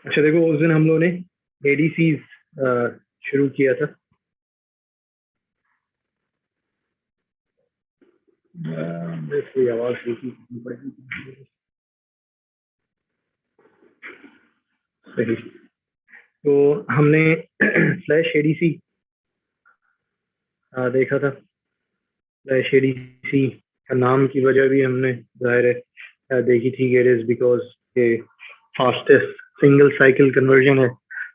अच्छा देखो, उस दिन हम लोगों ने एडीसीज शुरू किया था। वैसे आवाज देखी पड़ेगी। सही। तो हमने फ्लैश एडीसी देखा था। फ्लैश एडीसी का नाम की वजह भी हमने जाहिर है देखी थी। इट इज बिकॉज ये फास्टेस्ट सिंगल साइकिल कन्वर्जन है,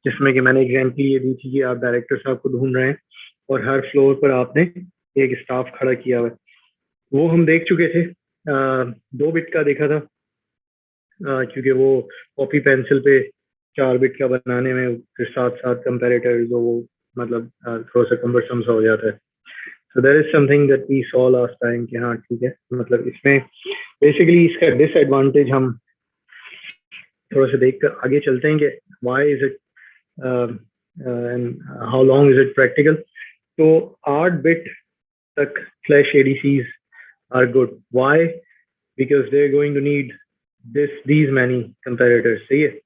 जिसमें कि मैंने एग्जाम्पल ये दी थी कि आप डायरेक्टर साहब को ढूंढ रहे हैं और हर फ्लोर पर आपने एक स्टाफ खड़ा किया हुआ है। वो हम देख चुके थे। 2 बिट का देखा था, क्योंकि वो कॉपी पेंसिल पे 4 बिट का बनाने में फिर साथ साथ कंपेरेटर जो वो मतलब थोड़ा सा कम्बरसम सा हो जाता है। So there is something that we saw last time कि हाँ ठीक है, मतलब इसमें बेसिकली इसका डिसएडवांटेज हम थोड़ा सा देख कर आगे चलते हैं कि why is it and how long is it practical. तो 8 बिट तक flash ADCs are good. Why? Because they are going to need these many comparators. सही है।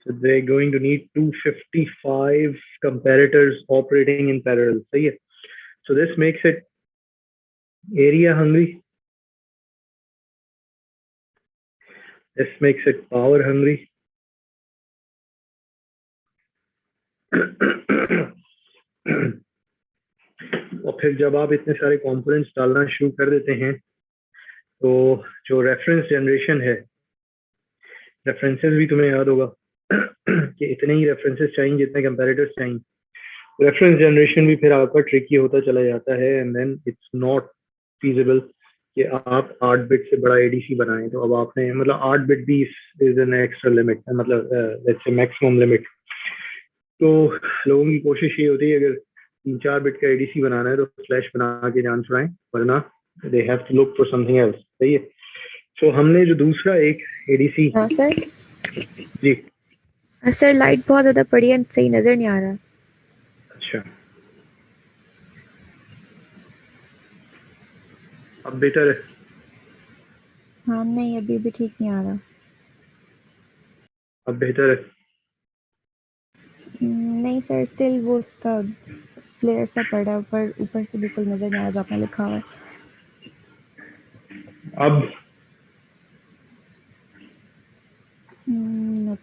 So they're going to need 255 comparators operating in parallel. सही है। So this makes it area hungry. This makes it power hungry. और फिर जब आप इतने सारे कंपोनेंट्स डालना शुरू कर देते हैं तो जो रेफरेंस जनरेशन है, रेफरेंसेस भी तुम्हें याद होगा कि इतने ही रेफरेंसेस चाहिए जितने कंपैरेटर्स चाहिए। रेफरेंस जनरेशन भी फिर आपका ट्रिकी होता चला जाता है, and then it's not feasible कि आप 8 बिट से बड़ा एडीसी बनाएं। तो अब आपने मतलब 8 बिट भी इज एन एक्स्ट्रा लिमिट, मतलब लेट्स से मैक्सिमम लिमिट। तो लोगों की कोशिश ये होती है अगर 3-4 बिट का एडीसी बनाना है तो फ्लैश बना के जान छुड़ाएं, वरना they have to look for something else. सही है। सो हमने जो दूसरा एक एडीसी। हाँ सर। जी सर लाइट बहुत ज्यादा पड़ी है, सही नजर नहीं आ रहा। अच्छा, अब बेटर है? हाँ नहीं, अभी भी ठीक नहीं आ रहा। अब बेहतर है? नहीं सर, स्टिल वो उसका फ्लेयर सा पड़ा है ऊपर, ऊपर से बिल्कुल नजर नहीं आ रहा जो आपने लिखा हुआ है। अब हम्म,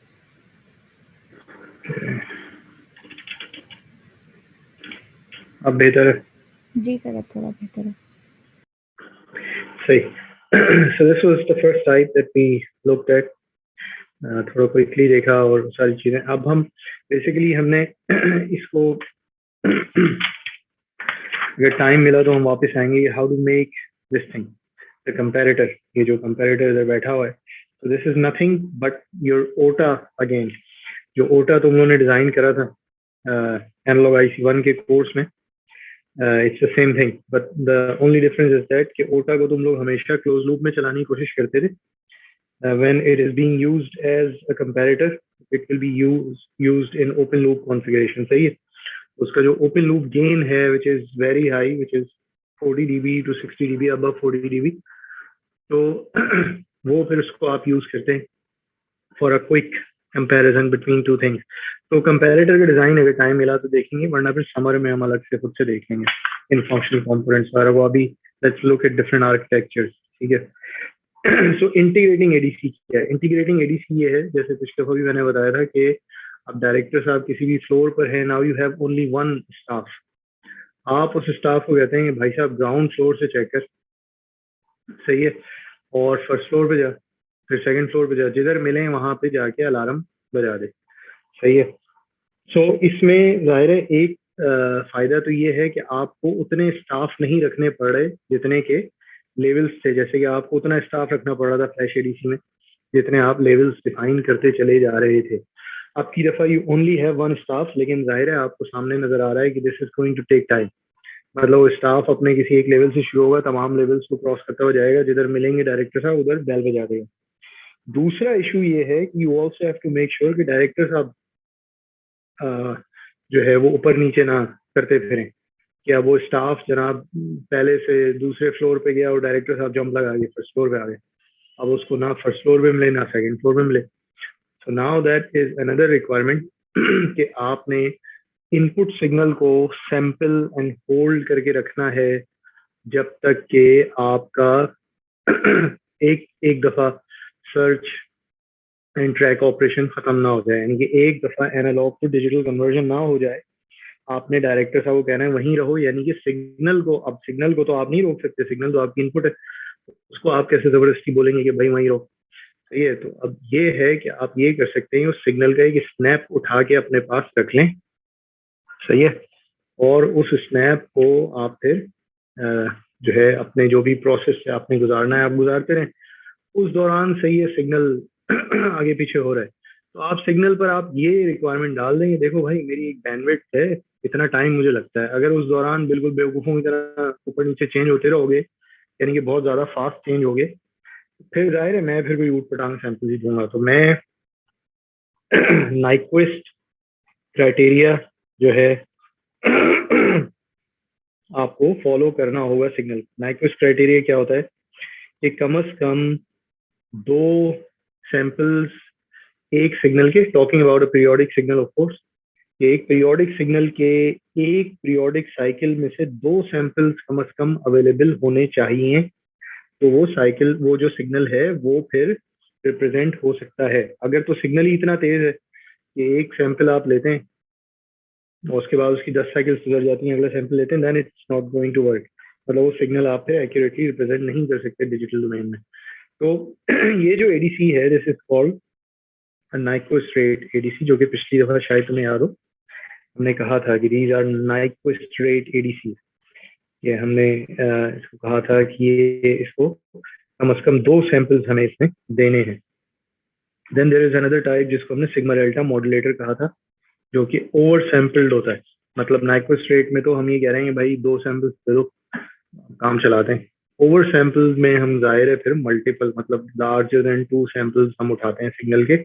अब बेहतर है? जी सर, अब थोड़ा बेहतर है। सही। So this was the first type that we looked at. थोड़ा क्विकली देखा और सारी चीजें। अब हम बेसिकली हमने इसको अगर टाइम मिला तो हम वापस आएंगे how to make this thing the comparator. ये जो कंपैरेटर इधर बैठा हुआ है, तो this is nothing but your OTA again. जो ओटा तुम लोगों ने डिजाइन करा था एनालॉग आईसी 1 के कोर्स में, it's the same thing, but the only difference is that कि ओटा को तुम लोग हमेशा क्लोज लूप में चलाने की कोशिश करते थे। When it is being used as a comparator, it will be used in open loop configuration. सही है। उसका जो open loop gain है which is very high, which is 40 dB to 60 dB, above 40 dB, तो वो फिर उसको आप यूज करते हैं for a quick comparison between two things. तो कंपैरेटर का डिजाइन अगर टाइम मिला तो देखेंगे, वरना फिर समर में हम अलग से खुद से देखेंगे इन फंक्शनल कंपोनेंट्स वगैरह। वो अभी let's look at different architectures. ठीक है। सो इंटीग्रेटिंग एडीसी क्या है? इंटीग्रेटिंग एडीसी ये है, जैसे कुछ दफा भी मैंने बताया था कि अब डायरेक्टर साहब किसी भी फ्लोर पर है, now you have only one staff. आप उस स्टाफ को कहते हैं कि भाई साहब ग्राउंड फ्लोर से चेक कर। सही है। और फर्स्ट फ्लोर पे जा, फिर सेकंड फ्लोर पे जा, जिधर मिले वहां पे जाके अलार्म बजा दे। सही है। सो इसमें जाहिर है एक फायदा तो ये है कि आपको उतने स्टाफ नहीं रखने पड़ रहे जितने के लेवल्स थे। जैसे कि आपको उतना स्टाफ रखना पड़ रहा था फ्लैश एडीसी में जितने आप लेवल्स डिफाइन करते चले जा रहे थे। अब की दफा you only have one staff, लेकिन जाहिर है आपको सामने नजर आ रहा है कि this is going to take time. मतलब वो स्टाफ अपने किसी एक लेवल से शुरू होगा, तमाम लेवल्स को क्रॉस करता हुआ जाएगा, जिधर मिलेंगे डायरेक्टर साहब उधर बेल बजा देगा। दूसरा इशू ये है कि you also have to make sure कि डायरेक्टर साहब जो है वो ऊपर नीचे ना करते फिरें, कि अब वो स्टाफ जनाब पहले से दूसरे फ्लोर पे गया और डायरेक्टर साहब जंप लगा के फर्स्ट फ्लोर पे आ गए, अब उसको ना फर्स्ट फ्लोर पे मिले ना सेकंड फ्लोर पे मिले। So now that is another requirement कि आपने इनपुट सिग्नल को सैंपल एंड होल्ड करके रखना है जब तक कि आपका एक एक दफा सर्च एंड ट्रैक ऑपरेशन खत्म ना हो जाए, यानी कि एक दफा एनालॉग टू डिजिटल कन्वर्जन ना हो जाए। आपने डायरेक्टर साहब को कहना है वहीं रहो, यानी कि सिग्नल को, अब सिग्नल को तो आप नहीं रोक सकते, सिग्नल तो आपकी इनपुट है, उसको आप कैसे जबरदस्ती बोलेंगे कि भाई वहीं रहो। सही है, तो अब ये है कि आप ये कर सकते हैं, उस सिग्नल का एक स्नैप उठा के अपने पास रख लें। सही है, और उस स्नैप को आप फिर जो है अपने जो भी प्रोसेस से आपने गुजारना है आप गुजारते रहें। उस दौरान सही है सिग्नल आगे पीछे हो रहा है, तो आप सिग्नल पर आप ये रिक्वायरमेंट डाल देंगे, देखो भाई मेरी एक बैंडविड्थ है, इतना टाइम मुझे लगता है। अगर उस दौरान बिल्कुल बेवकूफ़ों की तरह ऊपर नीचे चेंज होते रहोगे, यानी कि बहुत ज़्यादा फास्ट चेंज होगे, फिर जाहिर है मैं फिर भी ऊट पटांग सैंपल ही दूंगा। तो मैं नाइक्विस्ट क्राइटेरिया जो है आपको फॉलो करना होगा सिग्नल। नाइक्विस्ट क्राइटेरिया क्या होता है कि कम से कम 2 सैंपल्स एक सिग्नल के, talking about a periodic signal of course, एक पीरियोडिक सिग्नल के एक पीरियोडिक साइकिल में से 2 सैंपल्स कम से कम अवेलेबल होने चाहिए, तो वो साइकिल, वो जो सिग्नल है वो फिर रिप्रेजेंट हो सकता है। अगर तो सिग्नल ही इतना तेज है कि एक सैंपल आप लेते हैं और उसके बाद उसकी 10 साइकिल सुधर जाती हैं, अगला सैंपल लेते हैं, then it's not going to work. मतलब वो सिग्नल आप फिर एक्यूरेटली रिप्रेजेंट नहीं कर सकते डिजिटल डोमेन में। तो ये जो एडीसी है, this is called Nyquist ADC, जो कि पिछली दफा शायद तुम्हें याद हो हमने कहा था कि दीज आर नाइक्विस्ट एडीसी। ये हमने इसको कहा था कि ये इसको कम से कम 2 सैंपल्स हमें इसमें देने हैं। Then there is another type जिसको हमने सिग्मा डेल्टा मॉड्यूलेटर कहा था, जो कि ओवर सैंपल्ड होता है। मतलब नाइक्विस्ट रेट में तो हम ये कह रहे हैं भाई 2 सैंपल्स दे दो, काम चलाते हैं। ओवर सैंपल्स में हम जाहिर है फिर मल्टीपल, मतलब लार्जर देन 2 सैंपल्स हम उठाते हैं सिग्नल के,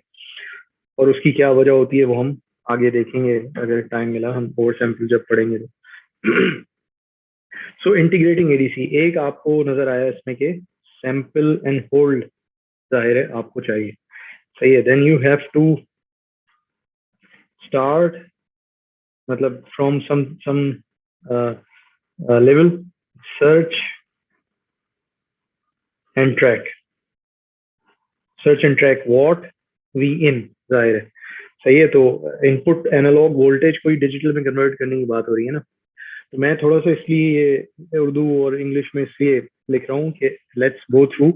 और उसकी क्या वजह होती है वो हम आगे देखेंगे अगर टाइम मिला, हम ओवर सैंपल जब पढ़ेंगे तो। सो इंटीग्रेटिंग एडीसी, एक आपको नजर आया इसमें के सैंपल एंड होल्ड जाहिर है आपको चाहिए। सही है, then you have to start, मतलब from some level, search and track, search and track what V in, जाहिर है। सही है, तो इनपुट एनालॉग वोल्टेज को ही डिजिटल में कन्वर्ट करने की बात हो रही है ना। तो मैं थोड़ा सा इसलिए ये उर्दू और इंग्लिश में इसलिए लिख रहा हूँ कि let's go through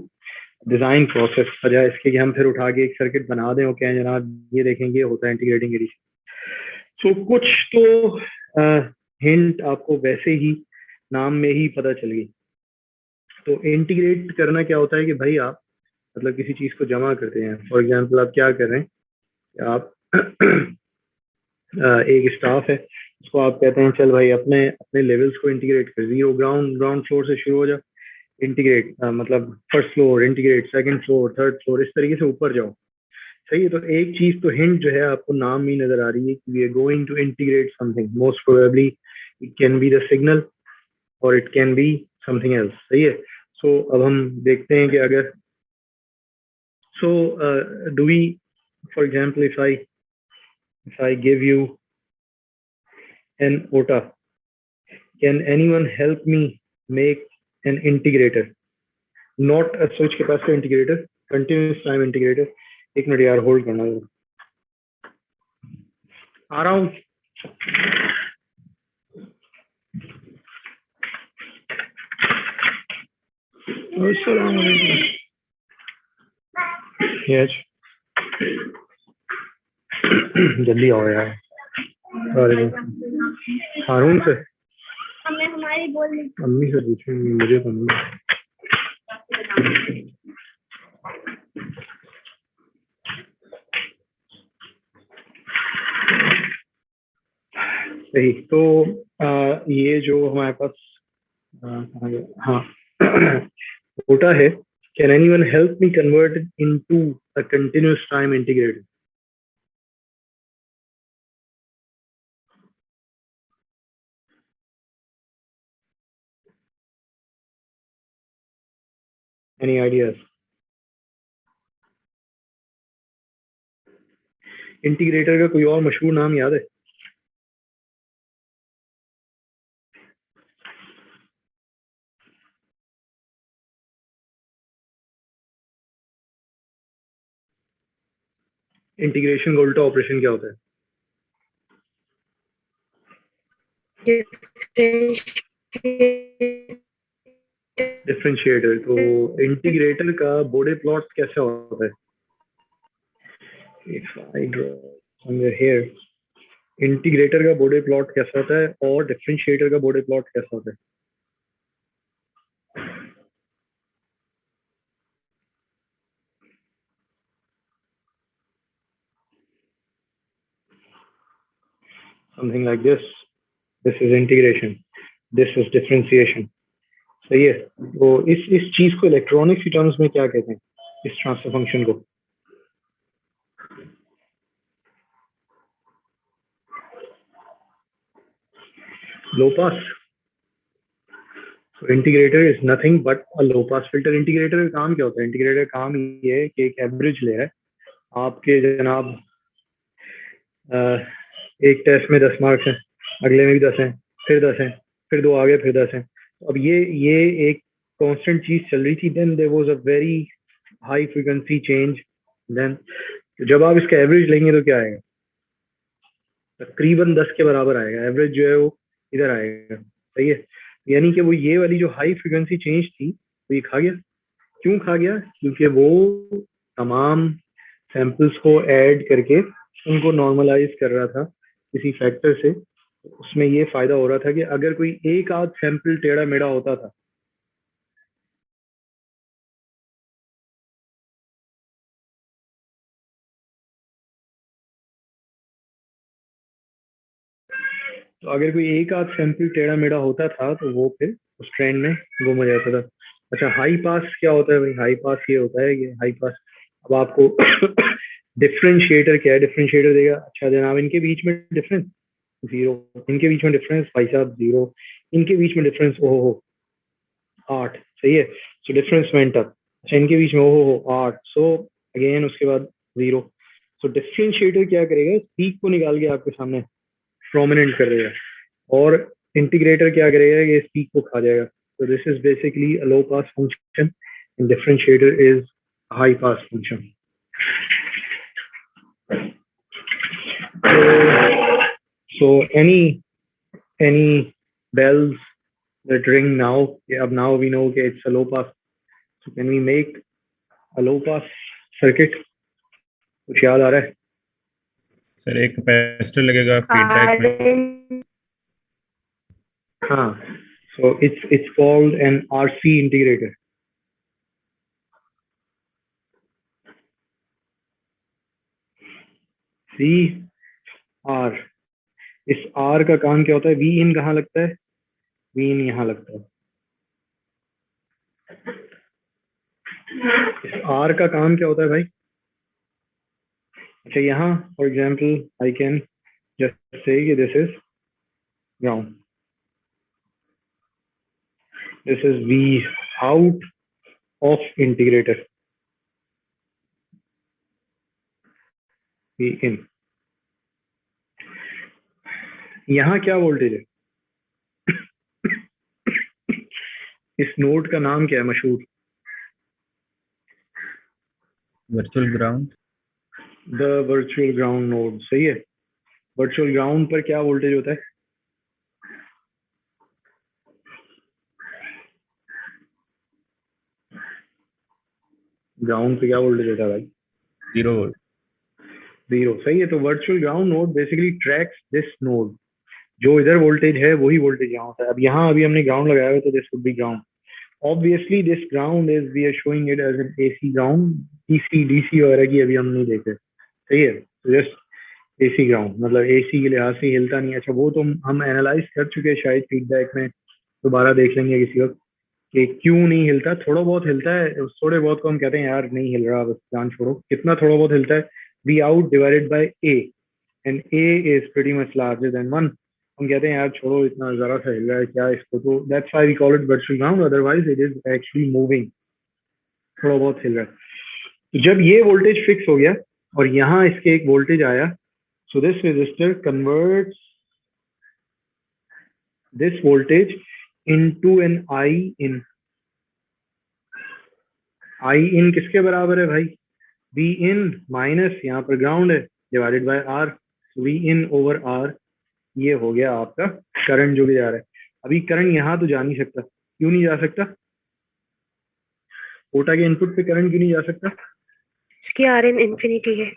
design process, बजाय इसके कि हम फिर उठा के एक सर्किट बना दें और कहें जनाब ये देखेंगे होता है इंटीग्रेटिंग एडीसी। सो कुछ तो हिंट आपको वैसे ही नाम में ही पता चल गई। तो इंटीग्रेट करना क्या होता है कि भाई आप मतलब किसी चीज को जमा करते हैं। फॉर एग्जांपल आप क्या कर रहे हैं, आप एक स्टाफ है, उसको आप कहते हैं चल भाई अपने अपने लेवल्स को इंटीग्रेट कर, जीरो ग्राउंड ग्राउंड फ्लोर से शुरू हो जा, इंटीग्रेट मतलब first floor integrate, second floor, third floor, इस तरीके से ऊपर जाओ। सही है, तो एक चीज तो हिंट जो है आपको नाम ही नजर आ रही है कि we are going to integrate something, most probably it can be the signal or it can be something else. सही है, सो अब हम देखते हैं कि अगर so do we, for example if I give you an OTA, can anyone help me make an integrator, not a switch capacitor integrator, continuous time integrator? एक minute यार होल्ड करना है, आ रहा हूँ। यस जल्दी आओ यार। अरे हारून से अम्मी से पूछूंगी, मुझे तो नहीं। सही, तो ये जो हमारे पास हाँ OTA है, can anyone help me convert it into a continuous time integrator? Any ideas? Integrator का कोई और मशहूर नाम याद है? इंटीग्रेशन का उल्टा ऑपरेशन क्या होता है? डिफरेंशिएटर। तो इंटीग्रेटर का बोडे प्लॉट कैसा होता है? If I draw somewhere here, integrator का बोडे प्लॉट कैसा होता है और डिफरेंशिएटर का बोडे प्लॉट कैसा होता है? Something like this. This is integration. This is differentiation. सही है। तो इस चीज को इलेक्ट्रॉनिक्स की टर्म्स में क्या कहते हैं, इस ट्रांसफर फंक्शन को? लो पास। So integrator is nothing but a low pass filter. Integrator का काम क्या होता है? इंटीग्रेटर का काम ये है कि एक एवरेज ले रहा है आपके जनाब, एक टेस्ट में 10 मार्क्स हैं, अगले में भी 10 हैं, फिर 10 हैं, फिर 2 आ गए, फिर 10 हैं। अब ये एक कांस्टेंट चीज चल रही थी। Then there was a very high frequency change. Then जब आप इसका एवरेज लेंगे तो क्या आएगा? तकरीबन 10 के बराबर आएगा। एवरेज जो है वो इधर आएगा। सही है। यानी कि वो ये वाली जो हाई फ्रीक्वेंसी चेंज थी वो ये खा गया। क्यों खा गया? क्योंकि वो तमाम सैंपल्स को ऐड करके उनको नॉर्मलाइज कर रहा था किसी फैक्टर से। उसमें ये फायदा हो रहा था कि अगर कोई एक आध सैंपल टेढ़ा मेढ़ा होता था तो अगर कोई एक आध सैंपल टेढ़ा मेढ़ा होता था तो वो फिर उस ट्रेंड में गुम हो जाता था। अच्छा, हाई पास क्या होता है भाई? हाई पास ये होता है कि हाई पास, अब आपको डिफरेंशिएटर क्या है? डिफरेंशिएटर देगा, अच्छा जनाब इनके बीच में डिफरेंस 0, इनके बीच में डिफरेंस भाई साहब 0, इनके बीच में डिफरेंस ओहो हो 8। सही है। So difference went up. अच्छा, इनके बीच में ओहो हो 8, सो अगेन उसके बाद 0। सो डिफरेंशिएटर क्या करेगा? पीक को निकाल के आपके सामने प्रोमिनेंट कर देगा, और इंटीग्रेटर क्या करेगा कि इस पीक को खा जाएगा। तो this is basically a low pass function and differentiator is high pass function. So any bells that ring now? Now we know okay, it's a low pass. So can we make a low pass circuit? कुछ याद आ रहा है? Sir एक capacitor लगेगा feedback में। हाँ, so it's called an RC integrator. C R, इस R का काम क्या होता है? V in कहाँ लगता है? V in यहाँ लगता है। इस R का काम क्या होता है भाई? अच्छा, यहाँ for example I can just say कि this is ground, this is V out of integrator, V in। यहाँ क्या वोल्टेज है? इस नोड का नाम क्या है मशहूर? Virtual ground. The virtual ground node. सही है। वर्चुअल ग्राउंड पर क्या वोल्टेज होता है? ग्राउंड पे क्या वोल्टेज होता है भाई? 0 वोल्ट। 0। सही है। तो virtual ground node basically tracks this node. जो इधर वोल्टेज है वही वोल्टेज यहाँ होता है। अब यहाँ अभी हमने ग्राउंड लगाया हुआ तो this would be ground. Obviously this ground is we are showing it as an AC ground. DC DC वगैरह की अभी हम नहीं देख रहे। सही है। तो जस्ट एसी ग्राउंड, मतलब एसी के लिहाज से हिलता नहीं। अच्छा, वो तो हम एनालाइज कर चुके हैं शायद फीडबैक में, दोबारा देख लेंगे किसी वक्त कि क्यों नहीं हिलता। थोड़ा बहुत हिलता है, थोड़े बहुत को हम कहते हैं यार नहीं हिल रहा, बस जान छोड़ो। कितना थोड़ा बहुत हिलता है? V out divided by A, and A is pretty much larger than 1। हम कहते हैं यार छोड़ो, इतना जरा सा हिल रहा है क्या इसको, तो that's why we call it virtual ground, otherwise it is actually moving. थोड़ा बहुत हिल रहा है। तो जब ये वोल्टेज फिक्स हो गया और यहाँ इसके एक वोल्टेज आया, so this resistor converts this voltage into an I in. I in किसके बराबर है भाई? वी इन माइनस यहाँ पर ग्राउंड है divided by R, V in over R. ये हो गया आपका करंट जो भी जा रहा है। अभी करंट यहाँ तो जा नहीं सकता, क्यों नहीं जा सकता? ओटा के इनपुट पे करंट क्यों नहीं जा सकता? इसकी आर इन इन्फिनिटी है।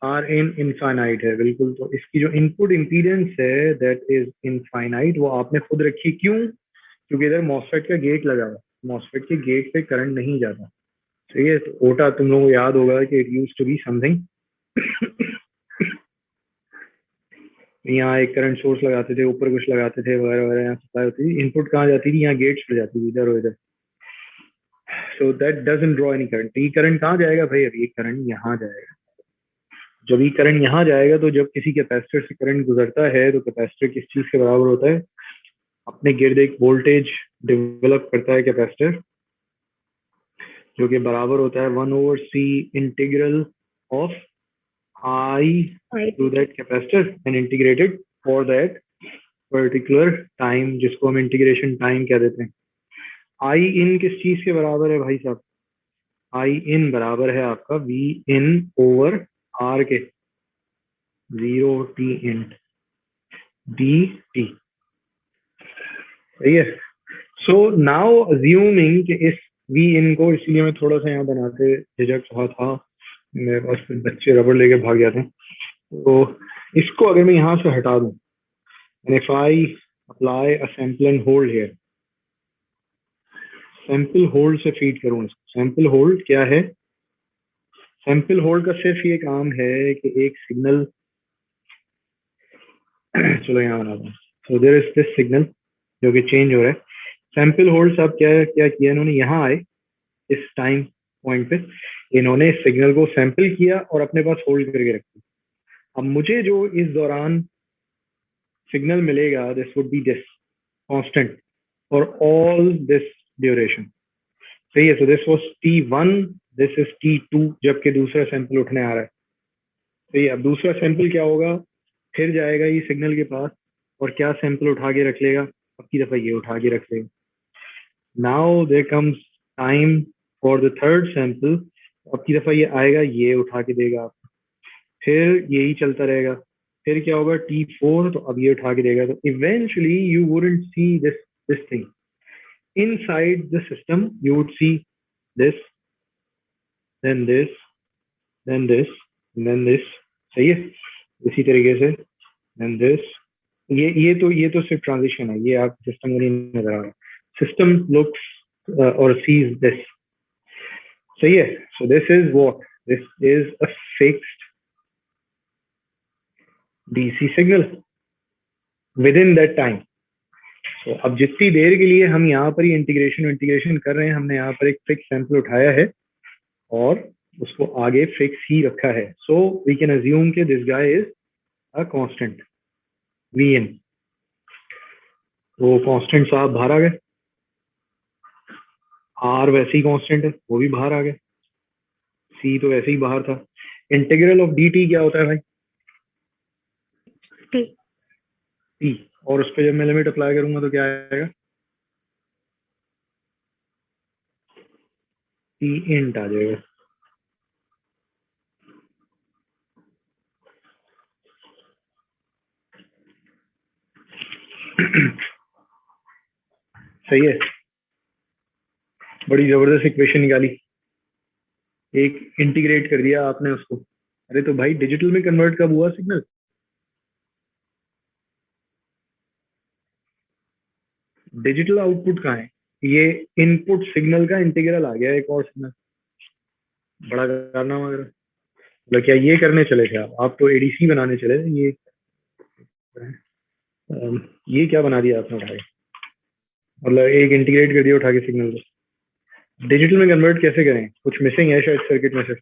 आर इन इनफाइनाइट है, बिल्कुल। तो इसकी जो इनपुट इम्पीडेंस है दैट इज इनफाइनाइट, वो आपने खुद रखी। क्यों? क्योंकि इधर मॉसफेट का गेट लगा हुआ, मॉसफेट के गेट पे करंट नहीं जाता। ठीक है, तो ओटा तुम लोगों को याद होगा कि it used to be something. यहाँ एक करंट सोर्स लगाते थे, ऊपर कुछ लगाते थे वगैरह वगैरह, यहाँ सप्लाई होती थी। इनपुट कहाँ जाती थी? यहाँ गेट्स पर जाती थी, इधर और इधर। So that doesn't draw any current. ये करंट कहाँ जाएगा भाई? अब ये करंट यहाँ जाएगा। जब ये करंट यहाँ जाएगा तो जब किसी कैपेसिटर से करंट गुजरता है तो कैपेसिटर किस चीज के बराबर होता है? अपने गिर्द एक वोल्टेज डेवलप करता है कैपेसिटर, जो कि बराबर होता है 1/c integral of I to that capacitor and integrated for that particular time, जिसको हम इंटीग्रेशन टाइम कह देते हैं। I in किस चीज के बराबर है भाई साहब? I in बराबर है आपका V in ओवर R के 0t int dt। सही है। सो नाउ अज्यूमिंग कि इस V in को, इसलिए मैं थोड़ा सा यहाँ बनाते झिझक रहा था, मेरे पास फिर बच्चे रबड़ लेके भाग जाते हैं। तो इसको अगर मैं यहाँ से हटा दूं, and if I apply a sample and hold here, sample hold से फीड करूं इसको। सैंपल होल्ड क्या है? सैंपल होल्ड का सिर्फ ये काम है कि एक सिग्नल चलो यहाँ बना दूं। So there is this signal जो कि चेंज हो रहा है। सैंपल होल्ड साहब क्या क्या किया इन्होंने? यहाँ आए इस टाइम पॉइंट पे, इन्होंने सिग्नल को सैंपल किया और अपने पास होल्ड करके रखा। अब मुझे जो इस दौरान सिग्नल मिलेगा, this would B this constant for all this duration. सही है। So this was T1, this is T2, जबकि दूसरा सैंपल उठने आ रहा है। सही है। अब दूसरा सैंपल क्या होगा? फिर जाएगा ये सिग्नल के पास और क्या सैंपल उठा के रख लेगा? अब की दफा ये उठा के रख लेगा। Now there comes time for the third sample. अब की दफा ये आएगा, ये उठा के देगा, फिर यही चलता रहेगा। फिर क्या होगा? T4, तो अब ये उठा के देगा। तो eventually you wouldn't see this thing inside the system. You would see this, then this, then this, and then this. सही है। इसी तरीके से then this। ये तो सिर्फ ट्रांजिशन है, ये आप सिस्टम को नहीं नजर आ रहा। सिस्टम लुक्स और सीज दिस। सही है। सो this is what? This is a fixed DC signal with in that time. तो अब जितनी देर के लिए हम यहाँ पर ही इंटीग्रेशन कर रहे हैं, हमने यहाँ पर एक फिक्स सैंपल उठाया है और उसको आगे फिक्स ही रखा है। सो वी कैन अज्यूम कि this guy is a constant V in. वो कांस्टेंट साहब बाहर आ गए, आर वैसे ही कांस्टेंट है, वो भी बाहर आ गए, सी तो वैसे ही बाहर था। इंटीग्रल ऑफ डी टी क्या होता है भाई? टी। और उस पर जब मैं लिमिट अप्लाई करूंगा तो क्या आएगा? टी इंट आ जाएगा। सही है। बड़ी जबरदस्त इक्वेशन निकाली, एक इंटीग्रेट कर दिया आपने उसको। अरे तो भाई डिजिटल में कन्वर्ट कब हुआ सिग्नल? डिजिटल आउटपुट कहाँ है? ये इनपुट सिग्नल का इंटीग्रल आ गया, एक और सिग्नल। बड़ा कारनामा करा। मतलब क्या ये करने चले थे आप तो एडीसी बनाने चले थे। ये क्या बना दिया आपने उठा के? मतलब एक इंटीग्रेट कर दिया उठा के सिग्नल को। डिजिटल में कन्वर्ट कैसे करें? कुछ मिसिंग है शायद सर्किट में से।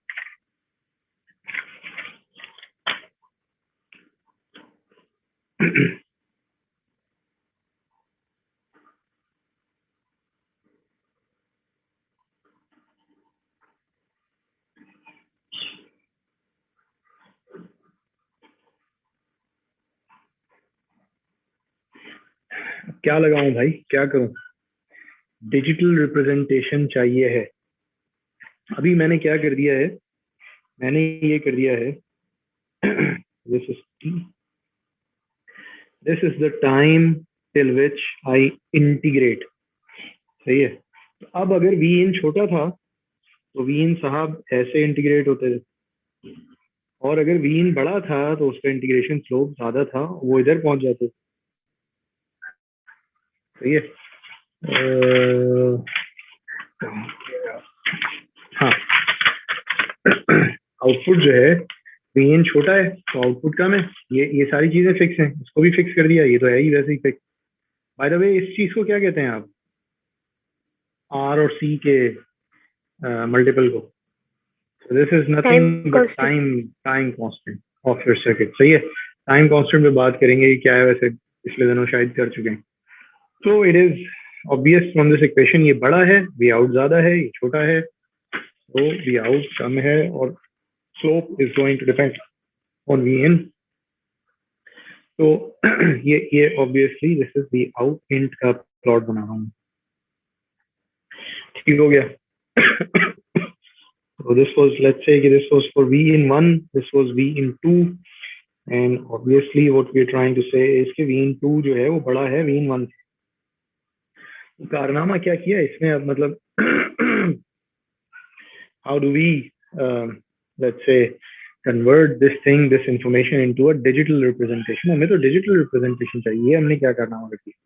क्या लगाऊं भाई, क्या करूं? डिजिटल रिप्रेजेंटेशन चाहिए है। अभी मैंने क्या कर दिया है, मैंने ये कर दिया है, this is the time till which I integrate. सही है। तो अब अगर वी इन छोटा था तो वी इन साहब ऐसे इंटीग्रेट होते थे, और अगर वी इन बड़ा था तो उसका इंटीग्रेशन स्लोप ज्यादा था, वो इधर पहुंच जाते। सही है। हाँ, आउटपुट जो है वी इन छोटा है तो आउटपुट कम है। ये सारी चीजें फिक्स हैं, इसको भी फिक्स कर दिया, ये तो है ही वैसे ही फिक्स। बाय द वे, इस चीज को क्या कहते हैं आप, आर और सी के मल्टीपल को? This is Time nothing but constant. Time constant of your circuit. सही है। टाइम कांस्टेंट पे बात करेंगे कि क्या है, वैसे पिछले दिनों शायद कर चुके हैं। तो it is obvious from this equation, ये बड़ा है, वी आउट ज्यादा है, ये छोटा है, तो वी आउट कम है, और slope is going to depend on V in. तो ये obviously this is V out इंट का प्लॉट बना रहा हूँ। ठीक हो गया? So this was, let's say this was for v in 1, this was v in 2, and obviously what we are trying to say is कि v in 2 जो है वो बड़ा है v in 1 से। कारनामा क्या किया इसमें अब, मतलब how do we let's say convert this information into a digital representation? हमें तो digital representation चाहिए, हमने क्या कारनामा कर दिया?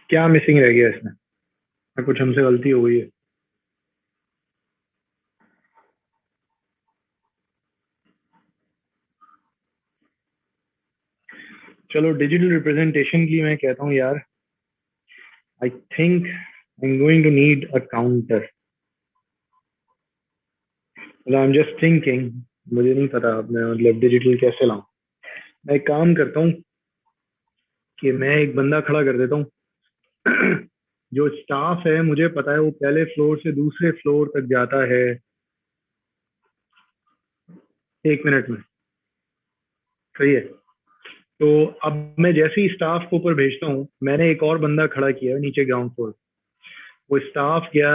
क्या मिसिंग रह गया इसमें, या कुछ हमसे गलती हो गई है? चलो, डिजिटल रिप्रेजेंटेशन की मैं कहता हूँ यार, I think I am going to need a counter. I am just thinking, मुझे नहीं पता मैं मतलब डिजिटल कैसे लाऊं। मैं एक काम करता हूँ कि मैं एक बंदा खड़ा कर देता हूँ जो स्टाफ है, मुझे पता है वो पहले फ्लोर से दूसरे फ्लोर तक जाता है 1 मिनट में। सही है। तो अब मैं जैसे ही स्टाफ को ऊपर भेजता हूँ, मैंने एक और बंदा खड़ा किया नीचे ग्राउंड फ्लोर। वो स्टाफ गया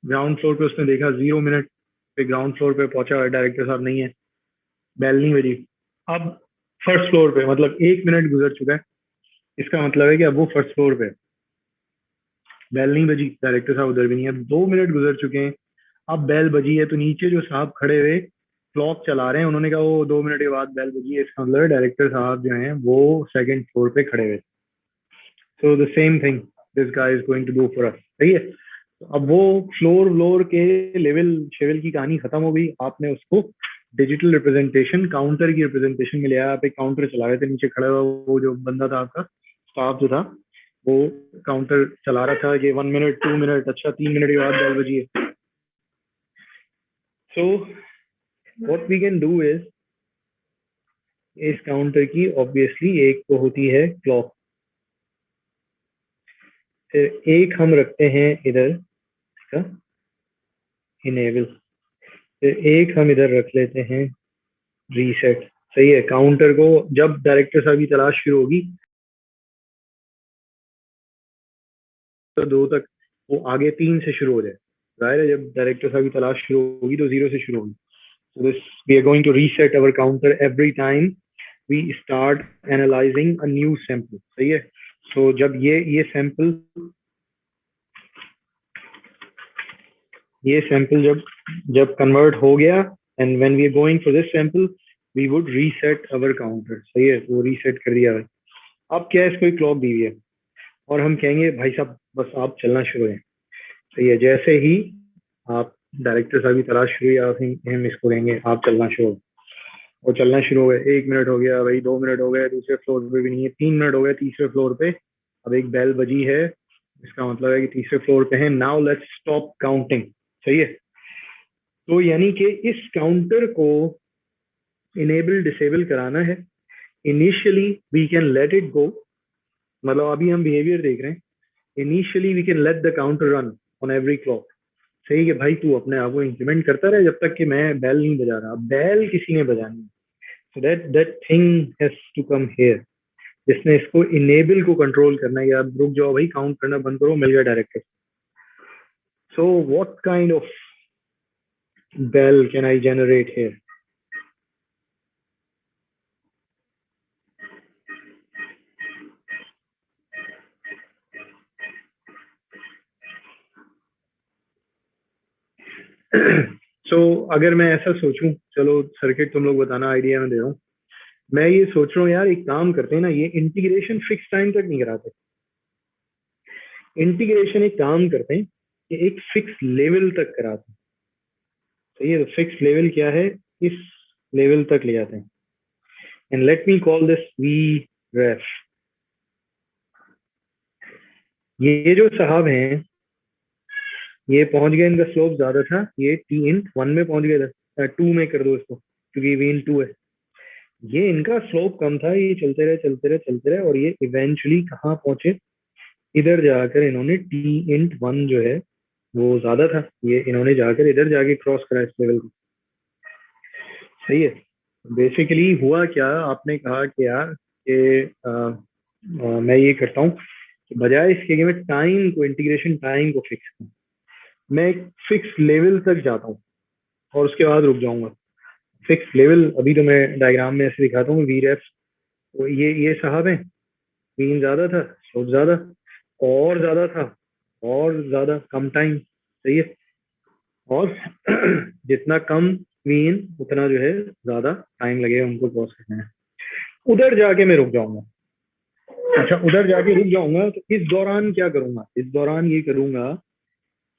ग्राउंड फ्लोर पे, उसने देखा 0 मिनट पे ग्राउंड फ्लोर पे पहुंचा, डायरेक्टर साहब नहीं है, बेल नहीं बजी। अब फर्स्ट फ्लोर पे, मतलब 1 मिनट गुजर चुका है, इसका मतलब है कि अब वो फर्स्ट फ्लोर पे, बेल नहीं बजी, डायरेक्टर साहब उधर भी नहीं है, 2 मिनट गुजर चुके हैं। अब बेल बजी है तो नीचे जो साहब खड़े हुए क्लॉक चला रहे हैं, उन्होंने कहा वो 2 मिनट के बाद बेल बजी है, इसका मतलब है डायरेक्टर साहब जो हैं वो सेकंड फ्लोर पे खड़े हुए। So the same thing this guy is going to do for us. सही है। तो अब वो फ्लोर के लेवल शेवल की कहानी खत्म हो गई, आपने उसको डिजिटल रिप्रेजेंटेशन, काउंटर की रिप्रेजेंटेशन में लिया। आप एक काउंटर चला रहे थे, नीचे खड़ा हुआ वो जो बंदा था आपका, स्टाफ जो था, वो काउंटर चला रहा था कि 1 मिनट 2 मिनट, अच्छा 3 मिनट के बाद बेल बजी है। So what we can do is, इस काउंटर की ऑब्वियसली एक तो होती है क्लॉक, फिर एक हम रखते हैं इधर इसका इनेबल, फिर एक हम इधर रख लेते हैं रीसेट। सही है। काउंटर को जब डायरेक्टर साहब की तलाश शुरू होगी तो 2 तक, वो आगे 3 से शुरू हो जाए। जाहिर है जब डायरेक्टर साहब की तलाश शुरू होगी तो 0 से शुरू होगी। So this, we are going to reset our counter every time we start analyzing a new sample. सही है। So जब ये sample जब convert हो गया, and when we are going for this sample we would reset our counter. सही है। वो reset कर दिया है। अब क्या है, इसको एक क्लॉक दी हुई है और हम कहेंगे भाई साहब बस आप चलना शुरू है। सही है। जैसे ही आप डायरेक्टर साहब की तलाश शुरू हुई, हम इसको कहेंगे आप चलना शुरू, और चलना शुरू हो गए। 1 मिनट हो गया भाई, 2 मिनट हो गए, दूसरे फ्लोर पे भी नहीं है, 3 मिनट हो गए तीसरे फ्लोर पे, अब एक बेल बजी है, इसका मतलब है कि तीसरे फ्लोर पे है। Now let's stop counting. सही है। तो यानी कि इस काउंटर को इनेबल डिसेबल कराना है। Initially we can let it go, मतलब अभी हम बिहेवियर देख रहे हैं। Initially we can let the counter run, on every clock. सही है भाई, तू अपने आप को इंक्रीमेंट करता रहे जब तक कि मैं बेल नहीं बजा रहा। बेल किसी ने बजानी, so that thing has to come here, जिसने इसको इनेबल को कंट्रोल करना है। या रुक जाओ भाई, काउंट करना बंद करो, मिल गया director. So what kind of bell can I generate here? So अगर मैं ऐसा सोचूं, चलो सर्किट तुम लोग बताना, आइडिया में दे रहा हूँ। मैं ये सोच रहा हूँ यार, एक काम करते हैं ना, ये इंटीग्रेशन फिक्स टाइम तक नहीं कराते। इंटीग्रेशन एक काम करते हैं कि एक फिक्स लेवल तक कराते हैं। तो ये फिक्स लेवल क्या है, इस लेवल तक ले जाते हैं। And let me call this V ref. ये जो साहब हैं, ये पहुंच गए, इनका स्लोप ज्यादा था, ये टी इन 1 में पहुंच गए था, 2 में कर दो इसको क्योंकि वी इन 2 है। ये इनका स्लोप कम था, ये चलते रहे चलते रहे चलते रहे, और ये इवेंचुअली कहाँ पहुंचे, इधर जाकर इन्होंने टी इंट 1 जो है वो ज्यादा था, ये इन्होंने जाकर इधर जाके क्रॉस करा इस लेवल को। सही है। बेसिकली हुआ क्या, आपने कहा कि यार मैं ये करता हूँ कि बजाय इसके कि मैं टाइम को, इंटीग्रेशन टाइम को फिक्स करूँ, मैं एक फिक्स लेवल तक जाता हूँ और उसके बाद रुक जाऊंगा। फिक्स लेवल अभी तो मैं डायग्राम में ऐसे दिखाता हूँ, वी रेफ। तो ये साहब है, मीन ज्यादा था, स्लोप ज्यादा, और ज्यादा था, और ज्यादा कम टाइम। सही है। और जितना कम मीन उतना जो है ज्यादा टाइम लगेगा उनको क्रॉस करने में। उधर जाके मैं रुक जाऊंगा। अच्छा, उधर जाके रुक जाऊंगा, तो इस दौरान क्या करूंगा, इस दौरान ये करूंगा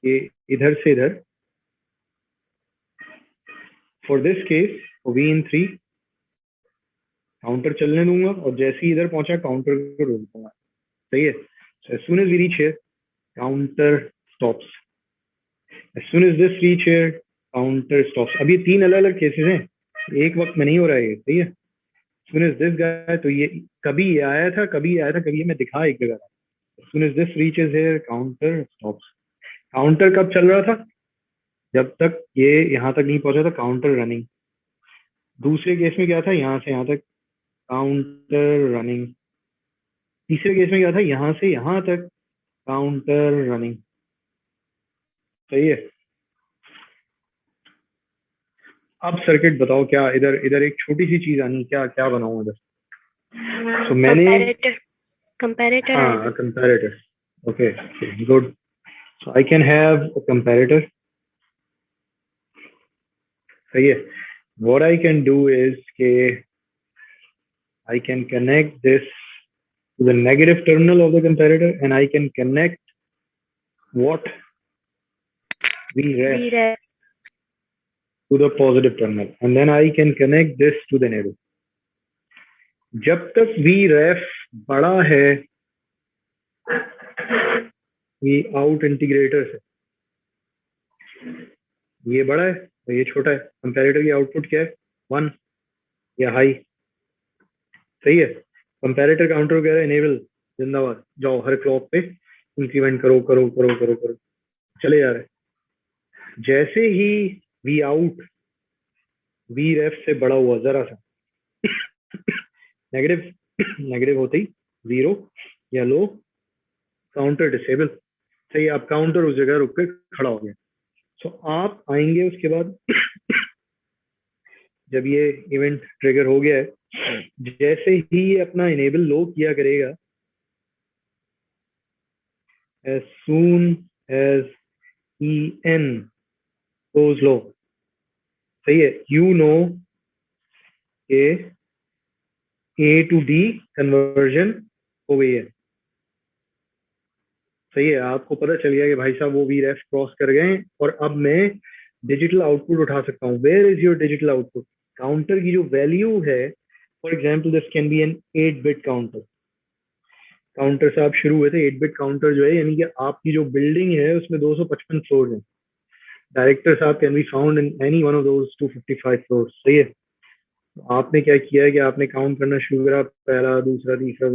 कि इधर से इधर, for this case V in 3 counter चलने दूंगा, और जैसे ही इधर पहुंचा काउंटर को रोक दूंगा। सही है। As soon as we reach here, counter stops. As soon as this reach here, counter stops. अब ये 3 अलग अलग केसेस हैं, एक वक्त में नहीं हो रहा है ये। सही है। सुन एज दिस गाय, तो ये कभी ये आया था, कभी ये आया था, कभी ये मैं दिखा एक जगह। Soon as this reaches here, counter stops. Counter कब चल रहा था, जब तक ये यहाँ तक नहीं पहुंचा था, काउंटर रनिंग। दूसरे केस में क्या था, यहाँ से यहाँ तक काउंटर रनिंग। तीसरे केस में क्या था, यहाँ से यहाँ तक काउंटर रनिंग। सही है। अब सर्किट बताओ, क्या इधर इधर एक छोटी सी चीज आनी, क्या क्या बनाऊं इधर? तो मैंने, कंपैरेटर हाँ, आएगा। Comparator. Okay, good. So I can have a comparator. सही है। What I can do is के I can connect this to the negative terminal of the comparator, and I can connect what we ref VREF to the positive terminal, and then I can connect this to the negative. जब तक v ref बड़ा है v out integrator से, ये बड़ा है तो ये छोटा है। कंपैरेटर की आउटपुट क्या है, 1 या हाई। सही है। कंपैरेटर काउंटर कह रहा है इनेबल, जिंदाबाद, जाओ हर क्लॉक पे इंक्रीमेंट करो करो करो करो करो, चले जा रहे। जैसे ही वी आउट वी रेफ से बड़ा हुआ जरा सा, नेगेटिव नेगेटिव होते ही 0 या लो, काउंटर डिसेबल। सही। आप काउंटर उस जगह रुक के खड़ा हो गया। सो आप आएंगे उसके बाद, जब ये इवेंट ट्रिगर हो गया है, जैसे ही ये अपना इनेबल लो किया करेगा, as soon as en goes low, सही है, you know कि A to D कन्वर्जन हो गई है। सही है। आपको पता चल गया कि भाई साहब वो वी रेफ क्रॉस कर गए, और अब मैं डिजिटल आउटपुट उठा सकता हूँ। Where is your digital output? Counter की जो वैल्यू है, for example this can be an 8-bit counter. Counter से आप शुरू हुए थे, 8-bit काउंटर जो है, यानी कि आपकी जो बिल्डिंग है उसमें 255 फ्लोर हैं। डायरेक्टर साहब can be found in any one of those 255 floor. सही है। तो आपने क्या किया है कि आपने काउंट करना शुरू करा, पहला दूसरा तीसरा,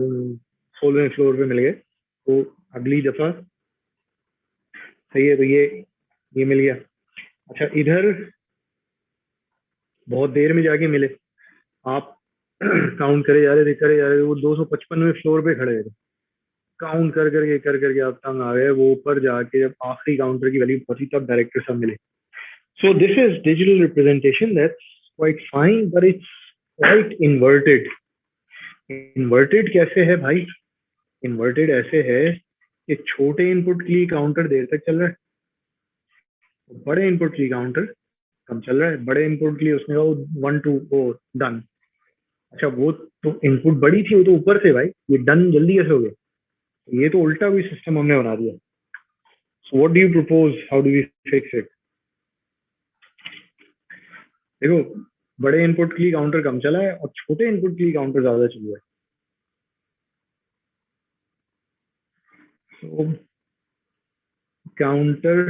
16वें फ्लोर पे मिल गए। तो अगली दफा सही है, तो ये मिल गया। अच्छा, इधर बहुत देर में जाके मिले, आप काउंट करे जा रहे थे, वो 255वें फ्लोर पे खड़े थे, काउंट कर करके आप तंग आ गए। वो ऊपर जाके जब आखिरी काउंटर की वैल्यू पहुंची तब डायरेक्टर साहब मिले। सो this is digital representation, that's quite fine, but it's quite inverted. Inverted कैसे है भाई? इन्वर्टेड ऐसे है कि छोटे इनपुट के लिए काउंटर देर तक चल रहा है, बड़े इनपुट के लिए काउंटर कम चल रहा है। बड़े इनपुट के लिए उसने कहा 1 2 ओ डन। अच्छा, वो तो इनपुट बड़ी थी, वो तो ऊपर से भाई, ये डन जल्दी कैसे हो गया? ये तो उल्टा कोई सिस्टम हमने बना दिया। So what do you propose, how do we fix it? देखो, बड़े इनपुट के लिए काउंटर कम चला है और छोटे इनपुट के लिए काउंटर ज्यादा चल रहा है। So counter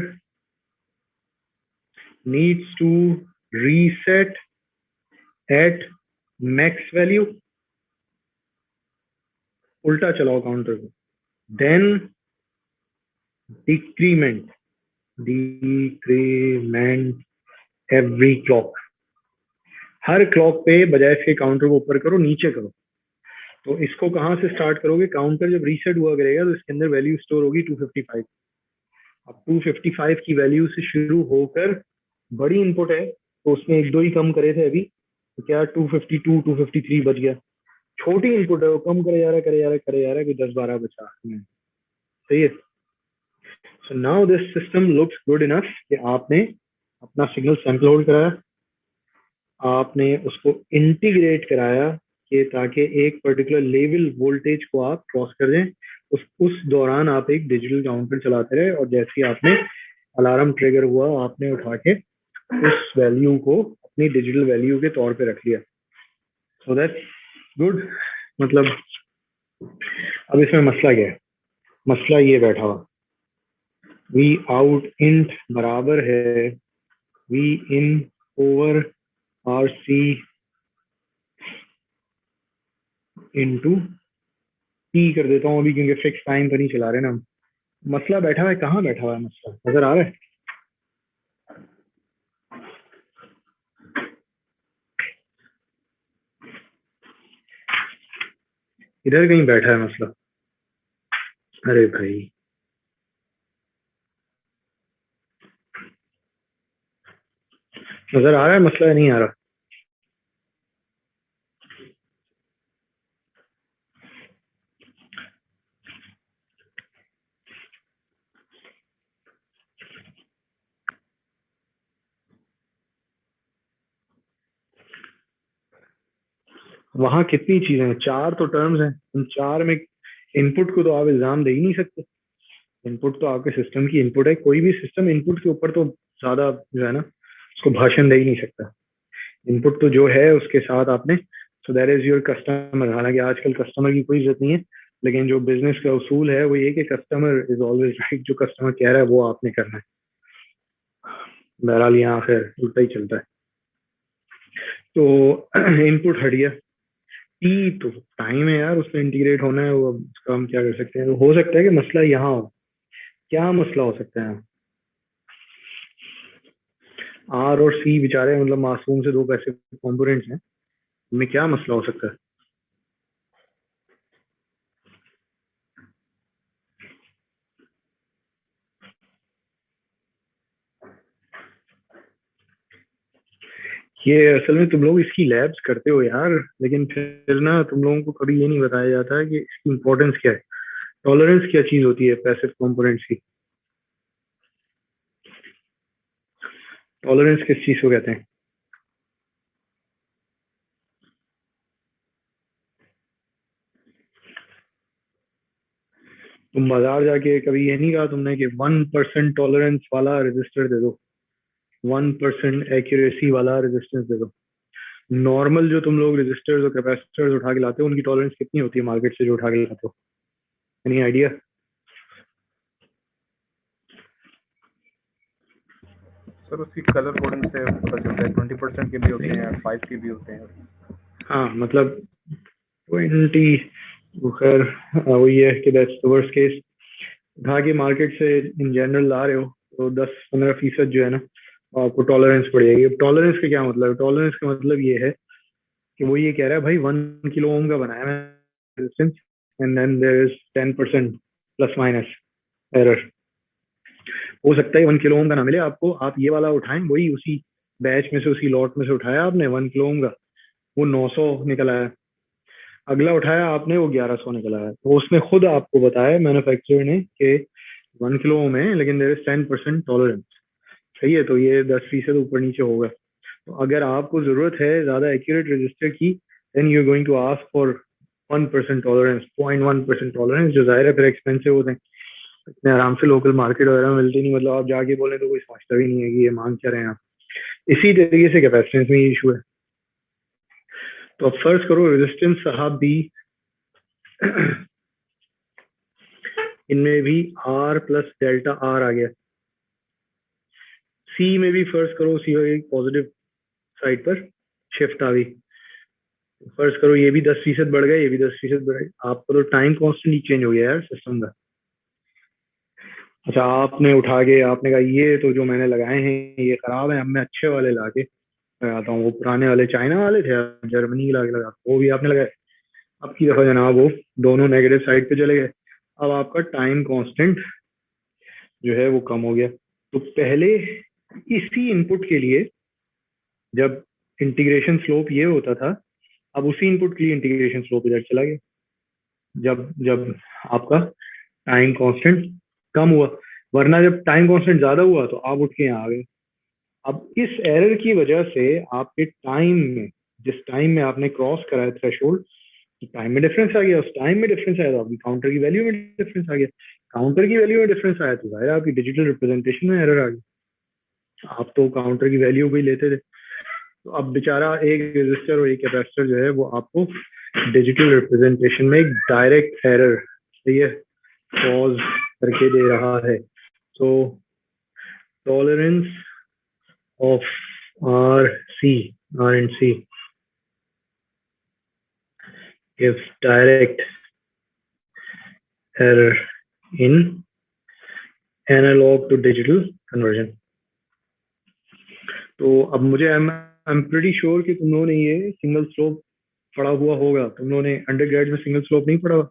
needs to reset at max value, उल्टा चलाओ काउंटर को, then decrement every clock, हर क्लॉक पे बजाय इसके काउंटर को ऊपर करो नीचे करो। तो इसको कहाँ से स्टार्ट करोगे? काउंटर जब रीसेट हुआ करेगा तो इसके अंदर वैल्यू स्टोर होगी 255। अब 255 की वैल्यू से शुरू होकर, बड़ी इनपुट है तो उसने एक दो ही कम करे थे अभी, तो क्या 252 253 बच गया। छोटी इनपुट है, वो कम करे जा रहा है कोई 10-12 बचा। सही है। So now this system looks good enough कि आपने अपना सिग्नल सैंपल होल्ड कराया, आपने उसको इंटीग्रेट कराया कि ताकि एक पर्टिकुलर लेवल वोल्टेज को आप क्रॉस कर दें। उस दौरान आप एक डिजिटल काउंटर चलाते रहे, और जैसे ही आपने अलार्म ट्रिगर हुआ, आपने उठा के उस वैल्यू को अपनी डिजिटल वैल्यू के तौर पे रख लिया। So that's good. मतलब अब इसमें मसला क्या है? मसला ये बैठा हुआ, वी आउट इंट बराबर है V in over R C into T कर देता हूँ अभी, क्योंकि फिक्स टाइम तो नहीं चला रहे ना हम। मसला बैठा हुआ है, कहाँ बैठा हुआ है मसला, नजर आ रहा है? इधर कहीं बैठा है मसला। अरे भाई, नजर आ रहा है मसला या नहीं आ रहा? वहां कितनी चीजें हैं? 4 तो टर्म्स हैं, उन 4 में इनपुट को तो आप इल्जाम दे ही नहीं सकते। इनपुट तो आपके सिस्टम की इनपुट है, कोई भी सिस्टम इनपुट के ऊपर तो ज्यादा जो है ना, उसको भाषण दे ही नहीं सकता। इनपुट तो जो है उसके साथ आपने, so that is your customer. हालांकि आजकल कस्टमर की कोई इज्जत नहीं है, लेकिन जो बिजनेस का उसूल है वो ये कि कस्टमर इज ऑलवेज राइट, जो कस्टमर कह रहा है वो आपने करना है। बहरहाल यहाँ फिर उल्टा ही चलता है। तो इनपुट हट गया, टी तो टाइम है यार, उसमें इंटीग्रेट होना है, वो उसका हम क्या कर सकते हैं? तो हो सकता है कि मसला यहाँ हो। क्या मसला हो सकता है? आर और सी बेचारे मतलब मासूम से दो पैसे कॉम्पोनेंट्स हैं, इनमें क्या मसला हो सकता है? ये असल में तुम लोग इसकी लैब्स करते हो यार, लेकिन फिर ना तुम लोगों को कभी ये नहीं बताया जाता है कि इसकी इंपॉर्टेंस क्या है। टॉलरेंस क्या चीज होती है पैसिव कंपोनेंट्स की? टॉलरेंस किस चीज को कहते हैं? तुम बाजार जाके कभी ये नहीं कहा तुमने कि 1% टॉलरेंस वाला रजिस्टर दे दो, 1% एक्यूरेसी वाला रेजिस्टेंस दे दो? नॉर्मल जो तुम लोग रजिस्टर्स और कैपेसिटर्स उठा के लाते हो, उनकी टॉलरेंस कितनी होती है मार्केट से जो उठा के लाते हो? Any idea? सर उसकी कलर कोडिंग से पता चलता है, 20% के भी होते हैं, 5 के भी होते हैं। हाँ, मतलब 20, खैर वही है कि दैट्स द वर्स्ट केस। उठा के मार्केट से इन जनरल ला रहे हो तो 10-15% जो है ना आपको टॉलरेंस पड़ जाएगी। अब टॉलरेंस का क्या मतलब है? टॉलरेंस का मतलब ये है कि वो ये कह रहा है भाई 1 किलो ओम का बनाया मैं resistance and then there is 10% plus minus error. हो सकता है 1 किलो ओम का ना मिले आपको, आप ये वाला उठाएं, वही उसी बैच में से उसी लॉट में से उठाया आपने 1 किलो ओम का, वो 900 निकल आया। अगला उठाया आपने वो 1100 निकल आया। तो उसने खुद आपको बताया मैन्युफैक्चरर ने कि 1 किलो ओम है लेकिन देयर इज 10% टॉलरेंस। सही है, तो ये 10% ऊपर नीचे होगा। तो अगर आपको जरूरत है ज्यादा एक्यूरेट रजिस्टर की, then you are going to ask for 1% tolerance, 0.1% tolerance, जो जाहिर है फिर एक्सपेंसिव होते हैं, इतने आराम से लोकल मार्केट वगैरह में मिलते नहीं। मतलब आप जाके बोले तो कोई समझता भी नहीं है कि ये मांग क्या रहे हैं आप। इसी तरीके से कैपेसिटेंस में ये इशू है। तो अब फर्ज करो रेजिस्टेंस साहब भी इनमें भी R प्लस डेल्टा R आ गया, C में भी फर्ज करो सी एक पॉजिटिव साइड पर शिफ्ट आ गई। फर्ज करो ये भी 10% बढ़ गया, ये भी 10% बढ़ गया। आपका तो टाइम कॉन्स्टेंट ही चेंज हो गया यार सिस्टम का। अच्छा, आपने उठा के आपने कहा ये तो जो मैंने लगाए हैं ये खराब है, अब मैं अच्छे वाले ला के लगाता हूँ। वो पुराने वाले चाइना वाले थे, जर्मनी के ला के लगा, वो भी आपने लगाए। अब की दफा जनाब वो दोनों नेगेटिव साइड पे चले गए। अब आपका टाइम कांस्टेंट जो है वो कम हो गया। तो पहले इसी इनपुट के लिए जब इंटीग्रेशन स्लोप ये होता था, अब उसी इनपुट के लिए इंटीग्रेशन स्लोप इधर चला गया जब जब आपका टाइम कांस्टेंट कम हुआ। वरना जब टाइम कांस्टेंट ज्यादा हुआ तो आप उठ के यहाँ आ गए। अब इस एरर की वजह से आपके टाइम में, जिस टाइम में आपने क्रॉस करा है थ्रेशोल्ड, टाइम में डिफरेंस आ गया। उस टाइम में डिफरेंस आया तो आपकी काउंटर की वैल्यू में डिफरेंस आ गया। काउंटर की वैल्यू में डिफरेंस आया तो जाहिर है आपकी डिजिटल रिप्रेजेंटेशन में एरर आ गई। आप तो काउंटर की वैल्यू को ही लेते थे, तो अब बेचारा एक रजिस्टर और एक कैपेसिटर जो है वो आपको डिजिटल रिप्रेजेंटेशन में एक डायरेक्ट एरर, सही है, कॉज करके दे रहा है। So tolerance of R and C gives direct error in analog to digital conversion. तो अब मुझे आई एम प्रीटी श्योर कि तुम लोगों ने ये सिंगल स्लोप पढ़ा हुआ होगा। तुम लोगों ने अंडरग्रेड में सिंगल स्लोप नहीं पढ़ा हुआ?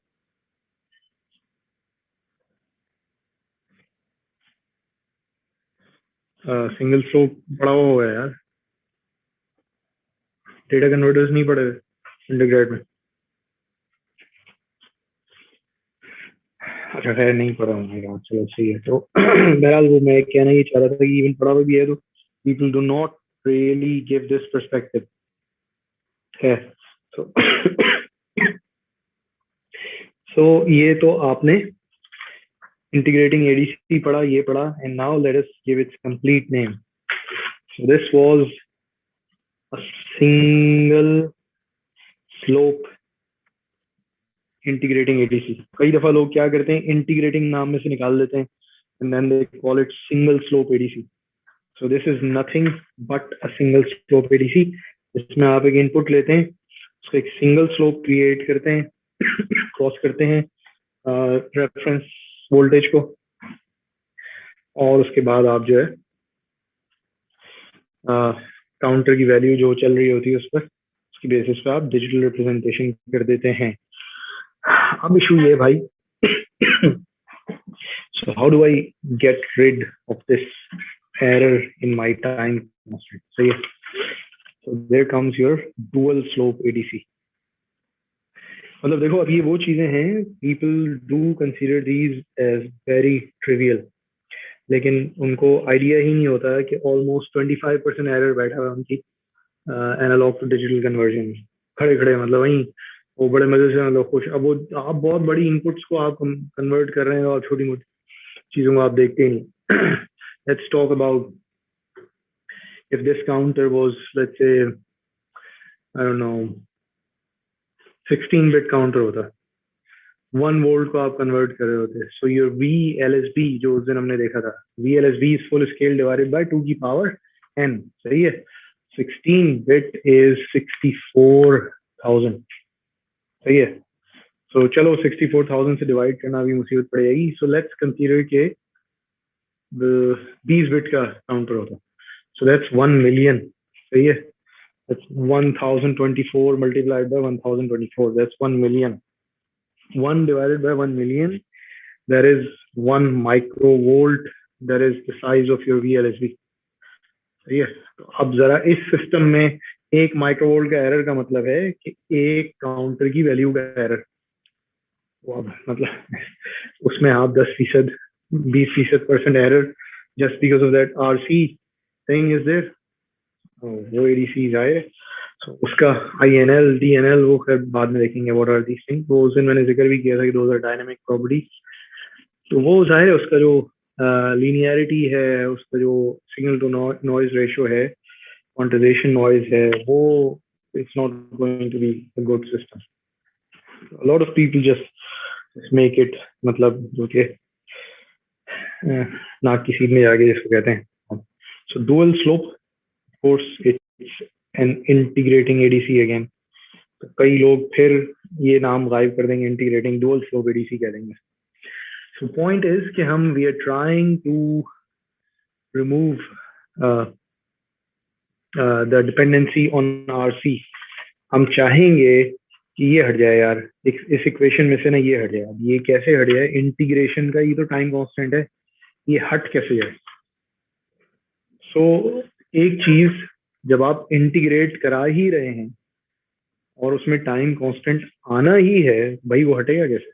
सिंगल स्लोप पढ़ा हुआ होगा यार। डेटा कन्वर्टर्स नहीं पढ़े अंडरग्रेड में? अच्छा खैर नहीं पढ़ा हूँ यार, चलो सही है। तो बहरहाल वो मैं कहना ये चाह रहा था कि इवन पढ़ा हुआ भी है तो people do not really give this perspective है। सो ये तो आपने इंटीग्रेटिंग एडीसी पढ़ा, ये पढ़ा, and now let us give its complete name. So this was a single slope integrating ADC. कई दफा लोग क्या करते हैं, इंटीग्रेटिंग नाम में से निकाल देते हैं and then they call it single slope ADC. So this is nothing but a single slope ADC, जिसमें आप एक इनपुट लेते हैं, उसको एक सिंगल स्लोप क्रिएट करते हैं, क्रॉस करते हैं रेफरेंस वोल्टेज को, और उसके बाद आप जो है काउंटर की वैल्यू जो चल रही होती है उस पर, उसकी बेसिस पे आप डिजिटल रिप्रेजेंटेशन कर देते हैं। अब इशू ये भाई, so how do I get rid of this error in my time constraint? So there comes your dual slope ADC. मतलब देखो अब ये वो चीजें हैं, people do consider these as very trivial, लेकिन उनको आइडिया ही नहीं होता है कि ऑलमोस्ट 25% एरर बैठा हुआ है उनकी एनालॉग टू डिजिटल कन्वर्जन में, खड़े खड़े मतलब वहीं वो बड़े मजे से मतलब खुश। अब वो आप बहुत बड़ी इनपुट्स को आप कन्वर्ट कर रहे हैं और छोटी मोटी चीजों को आप देखते ही नहीं। Let's talk about if this counter was let's say I don't know 16 bit counter होता, 1 वोल्ट को आप कन्वर्ट कर रहे होते, सो योर VLSB जो उस दिन हमने देखा था, VLSB is full scale divided by 2 की पावर n, सही है। 16 बिट इज 64,000, सही है। So चलो 64,000 से डिवाइड करना भी मुसीबत पड़ जाएगी. So let's consider के 20 बिट का काउंटर होता. So that's 1 million. सही है. That's 1024 multiplied by 1024. That's 1 million. 1 divided by 1 million. That is 1 microvolt. That is the size of your VLSB. सही है. तो अब जरा इस सिस्टम में 1 माइक्रोवोल्ट का एरर का मतलब है कि एक काउंटर की वैल्यू का एरर. अब मतलब उसमें आप 10%, 20% error just because of that RC thing is there. वो ADCs आए. So उसका INL, DNL वो खैर बाद में देखेंगे. What are these things? वो उस दिन मैंने जिक्र भी किया था कि those are dynamic properties. तो वो जाहिर है उसका जो linearity है, उसका जो signal to noise ratio है, quantization noise है, वो it's not going to be a good system. A lot of people just make it मतलब जो कि नाक की सीध में जाके जिसको कहते हैं. So dual slope, of course, it's an integrating ADC again. तो कई लोग फिर ये नाम गायब कर देंगे, integrating dual slope ADC कह देंगे. So point is कि हम we are trying to remove the dependency on RC. हम चाहेंगे कि ये हट जाए यार, इस इक्वेशन में से ना ये हट जाए. अब ये कैसे हट जाए? इंटीग्रेशन का ये तो टाइम कांस्टेंट है, ये हट कैसे जाए? सो एक चीज जब आप इंटीग्रेट करा ही रहे हैं और उसमें टाइम कांस्टेंट आना ही है, भाई वो हटेगा कैसे?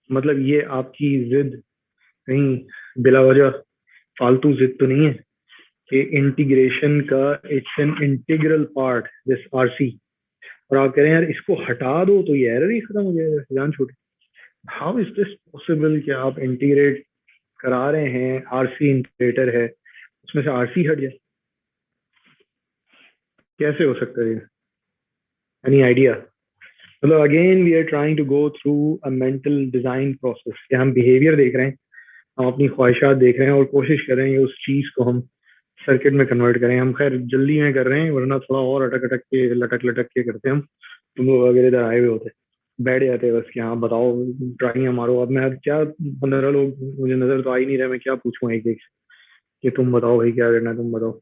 मतलब ये आपकी जिद कहीं बिला वजह फालतू जिद तो नहीं है कि इंटीग्रेशन का it's an integral part this RC, और आप कह रहे हैं यार इसको हटा दो तो ये एरर ही खत्म हो जाएगा, जान छूटे. हाउ इज दिस पॉसिबल कि आप इंटीग्रेट करा रहे हैं, आरसी इंटीग्रेटर है, उसमें से आरसी हट जाए? कैसे हो सकता है? Any idea? मतलब again we are trying to go through a mental design process कि हम बिहेवियर देख रहे हैं, हम अपनी ख्वाहिशात देख रहे हैं और कोशिश कर रहे हैं उस चीज को हम सर्किट में कन्वर्ट करें. हम खैर जल्दी में कर रहे हैं, वरना थोड़ा और अटक अटक के लटक लटक के करते हैं. हम तुम लोग अगर इधर आए हुए होते बैठ जाते बस कि हाँ बताओ, ट्राई मारो. अब मैं क्या 15 लोग मुझे नजर तो आ ही नहीं रहे, मैं क्या पूछूं एक एक से कि तुम बताओ भाई क्या करना है, तुम बताओ.